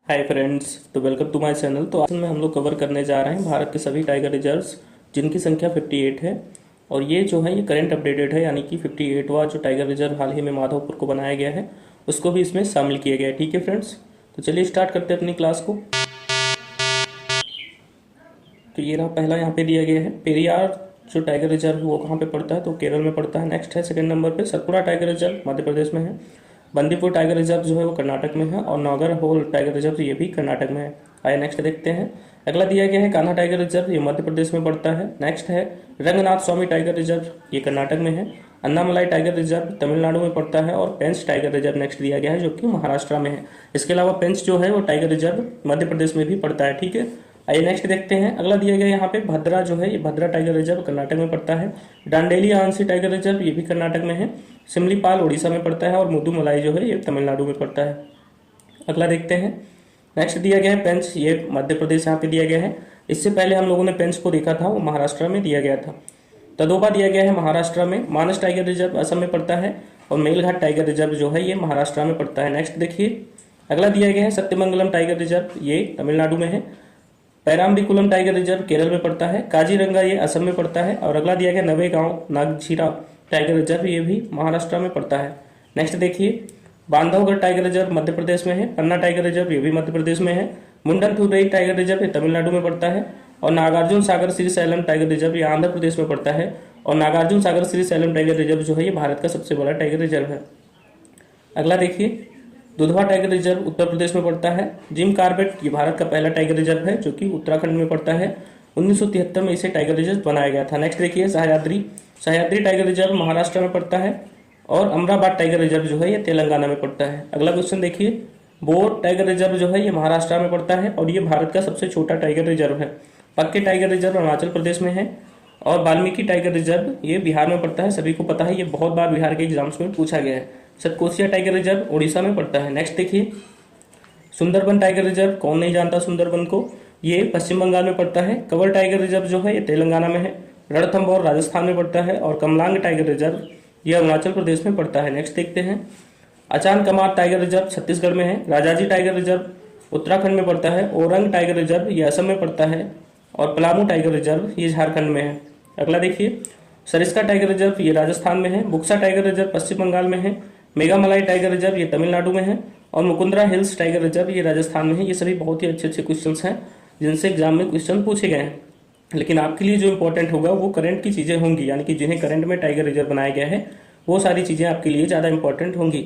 Hi friends, तो welcome to my channel. तो आज में हम लोग कवर करने जा रहे हैं भारत के सभी टाइगर रिजर्व्स जिनकी संख्या 58 है। और ये जो है ये करंट अपडेटेड है, यानी कि 58वां जो टाइगर रिजर्व हाल ही में माधवपुर को बनाया गया है उसको भी इसमें शामिल किया गया है। ठीक है फ्रेंड्स, तो चलिए स्टार्ट करते हैं अपनी क्लास को। तो ये रहा पहला यहाँ पे दिया गया है पेरियार जो टाइगर रिजर्व वो कहाँ पे पड़ता है, तो केरल में पड़ता है। नेक्स्ट है सेकंड नंबर पे सतपुड़ा टाइगर रिजर्व मध्य प्रदेश में है। बंदीपुर टाइगर रिजर्व जो है वो कर्नाटक में है और नागर होल टाइगर रिजर्व ये भी कर्नाटक में है। आइए नेक्स्ट देखते हैं। अगला दिया गया है कान्हा टाइगर रिजर्व, ये मध्य प्रदेश में पड़ता है। नेक्स्ट है रंगनाथ स्वामी टाइगर रिजर्व, ये कर्नाटक में है। अन्नामलाई टाइगर रिजर्व तमिलनाडु में पड़ता है। और पेंच टाइगर रिजर्व नेक्स्ट दिया गया है जो कि महाराष्ट्र में है। इसके अलावा पेंच जो है वो टाइगर रिजर्व मध्य प्रदेश में भी पड़ता है। ठीक है, आइए नेक्स्ट देखते हैं। अगला दिया गया यहाँ पे भद्रा जो है ये भद्रा टाइगर रिजर्व कर्नाटक में पड़ता है। डांडेली आंसी टाइगर रिजर्व ये भी कर्नाटक में है। सिमलीपाल उड़ीसा में पड़ता है और मुदुमलाई जो है ये तमिलनाडु में पड़ता है। अगला देखते हैं। नेक्स्ट दिया गया है पेंच, ये मध्य प्रदेश यहाँ पे दिया गया है। इससे पहले हम लोगों ने पेंच को देखा था, वो महाराष्ट्र में दिया गया था। तदोबा दिया गया है महाराष्ट्र में। मानस टाइगर रिजर्व असम में पड़ता है और मेलघाट टाइगर रिजर्व जो है ये महाराष्ट्र में पड़ता है। नेक्स्ट देखिए। अगला दिया गया है सत्यमंगलम टाइगर रिजर्व, ये तमिलनाडु में है। पैराम्बिकुलम टाइगर रिजर्व केरल में पड़ता है। काजीरंगा ये असम में पड़ता है। और अगला दिया गया नवेगांव नागझीरा टाइगर रिजर्व, ये भी महाराष्ट्र में पड़ता है। नेक्स्ट देखिए। बांधवगढ़ टाइगर रिजर्व मध्य प्रदेश में है। पन्ना टाइगर रिजर्व ये भी मध्य प्रदेश में है। मुंडनथुरई टाइगर रिजर्व ये तमिलनाडु में पड़ता है। और नागार्जुन सागर श्रीशैलम टाइगर रिजर्व ये आंध्र प्रदेश में पड़ता है। और नागार्जुन सागर श्रीशैलम टाइगर रिजर्व जो है ये भारत का सबसे बड़ा टाइगर रिजर्व है। अगला देखिए। दुधवा टाइगर रिजर्व उत्तर प्रदेश में पड़ता है। जिम कार्बेट ये भारत का पहला टाइगर रिजर्व है जो कि उत्तराखंड में पड़ता है। 1973 में इसे टाइगर रिजर्व बनाया गया था। नेक्स्ट देखिए। सह्याद्री टाइगर रिजर्व महाराष्ट्र में पड़ता है। और अमराबाद टाइगर रिजर्व जो है ये तेलंगाना में पड़ता है। अगला क्वेश्चन देखिए। बोर टाइगर रिजर्व जो है ये महाराष्ट्र में पड़ता है और ये भारत का सबसे छोटा टाइगर रिजर्व है। पक्के टाइगर रिजर्व अरुणाचल प्रदेश में है। और वाल्मीकि टाइगर रिजर्व ये बिहार में पड़ता है। सभी को पता है, ये बहुत बार बिहार के एग्जाम्स में पूछा गया है। सतकोसिया टाइगर रिजर्व उड़ीसा में पड़ता है। नेक्स्ट देखिए। सुंदरबन टाइगर रिजर्व, कौन नहीं जानता सुंदरबन को, ये पश्चिम बंगाल में पड़ता है। कंवर टाइगर रिजर्व जो है ये तेलंगाना में है। रणथंभौर राजस्थान में पड़ता है। और कमलांग टाइगर रिजर्व ये अरुणाचल प्रदेश में पड़ता है। नेक्स्ट देखते हैं। अचान कमार टाइगर रिजर्व छत्तीसगढ़ में है। राजाजी टाइगर रिजर्व उत्तराखंड में पड़ता है। ओरंग टाइगर रिजर्व ये असम में पड़ता है। और पलामू टाइगर रिजर्व ये झारखंड में है। अगला देखिए। सरिस्का टाइगर रिजर्व ये राजस्थान में है। बुक्सा टाइगर रिजर्व पश्चिम बंगाल में है। मेघामलाई टाइगर रिजर्व ये तमिलनाडु में है। और मुकुंदरा हिल्स टाइगर रिजर्व ये राजस्थान में है। ये सभी बहुत ही अच्छे अच्छे क्वेश्चंस हैं जिनसे एग्जाम में क्वेश्चन पूछे गए हैं। लेकिन आपके लिए जो इंपॉर्टेंट होगा वो करंट की चीजें होंगी, यानी कि जिन्हें करंट में टाइगर रिजर्व बनाया गया है वो सारी चीजें आपके लिए ज्यादा इंपॉर्टेंट होंगी।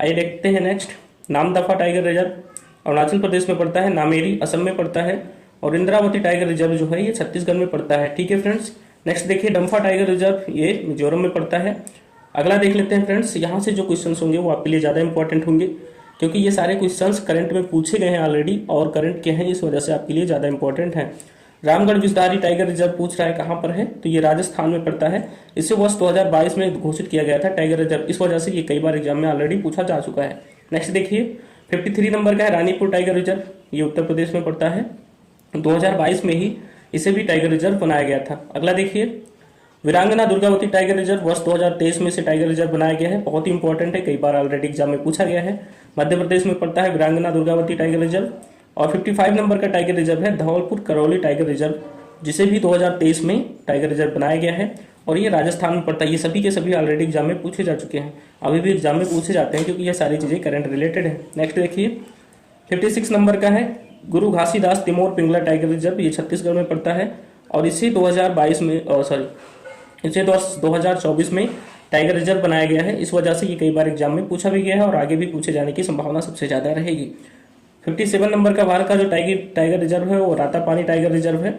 आइए देखते हैं next. Namdapha tiger reserve Arunachal Pradesh में पड़ता है। नामेरी असम में पड़ता है। और इंद्रावती टाइगर रिजर्व जो है ये छत्तीसगढ़ में पड़ता है। ठीक है फ्रेंड्स। नेक्स्ट देखिए। डम्फा टाइगर रिजर्व ये मिजोरम में पड़ता है। अगला देख लेते हैं फ्रेंड्स। यहाँ से जो क्वेश्चंस होंगे वो आपके लिए ज़्यादा इंपॉर्टेंट होंगे क्योंकि ये सारे क्वेश्चंस करंट में पूछे गए हैं ऑलरेडी और करंट के हैं, इस वजह से आपके लिए ज़्यादा इंपॉर्टेंट है। रामगढ़ विषधारी टाइगर रिजर्व पूछ रहा है कहाँ पर है, तो ये राजस्थान में पड़ता है। इसे वर्ष 2022 में घोषित किया गया था टाइगर रिजर्व, इस वजह से ये कई बार एग्जाम में ऑलरेडी पूछा जा चुका है। नेक्स्ट देखिए। 53 नंबर का है रानीपुर टाइगर रिजर्व, ये उत्तर प्रदेश में पड़ता है। 2022 में ही इसे भी टाइगर रिजर्व बनाया गया था। अगला देखिए। वीरांगना दुर्गावती टाइगर रिजर्व वर्ष 2023 में से टाइगर रिजर्व बनाया गया है। बहुत ही इंपॉर्टेंट है, कई बार ऑलरेडी एग्जाम में पूछा गया है। मध्य प्रदेश में पड़ता है वीरांगना दुर्गावती टाइगर रिजर्व। और 55 नंबर का टाइगर रिजर्व है धौलपुर करौली टाइगर रिजर्व, जिसे भी 2023 में टाइगर रिजर्व बनाया गया है और ये राजस्थान में पड़ता है। ये सभी के सभी ऑलरेडी एग्जाम में पूछे जा चुके हैं, अभी भी एग्जाम में पूछे जाते हैं क्योंकि ये सारी चीजें करंट रिलेटेड है। नेक्स्ट देखिए। 56 नंबर का है गुरु घासीदास तिमोर पिंगला टाइगर रिजर्व, ये छत्तीसगढ़ में पड़ता है। और इसे 2022 में इसे 2024 में टाइगर रिजर्व बनाया गया है, इस वजह से ये कई बार एग्जाम में पूछा भी गया है और आगे भी पूछे जाने की संभावना सबसे ज्यादा रहेगी। 57 नंबर का भारत का जो टाइगर रिजर्व है वो रातापानी टाइगर रिजर्व है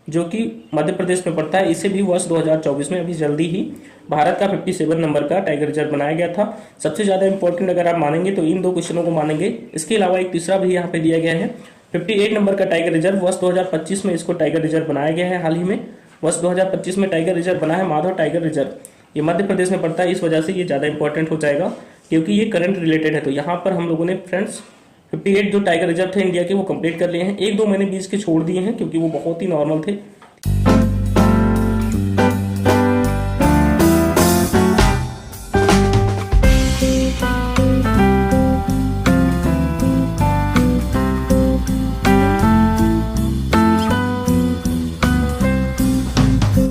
जो कि मध्य प्रदेश में पड़ता है। इसे भी वर्ष 2024 में अभी जल्दी ही भारत का 57 नंबर का टाइगर रिजर्व बनाया गया था। सबसे ज्यादा इंपॉर्टेंट अगर आप मानेंगे तो इन दो क्वेश्चनों को मानेंगे। इसके अलावा एक तीसरा भी यहाँ पे दिया गया है। 58 नंबर का टाइगर रिजर्व वर्ष 2025 में इसको टाइगर रिजर्व बनाया गया है। हाल ही में वर्ष 2025 में टाइगर रिजर्व बना है माधव टाइगर रिजर्व, ये मध्य प्रदेश में पड़ता है। इस वजह से ये ज्यादा इंपॉर्टेंट हो जाएगा क्योंकि ये करंट रिलेटेड है। तो यहाँ पर हम लोगों ने फ्रेंड्स 58 जो टाइगर रिजर्व थे इंडिया के वो कंप्लीट कर लिए हैं। एक दो मैंने बीच के छोड़ दिए हैं क्योंकि वो बहुत ही नॉर्मल थे।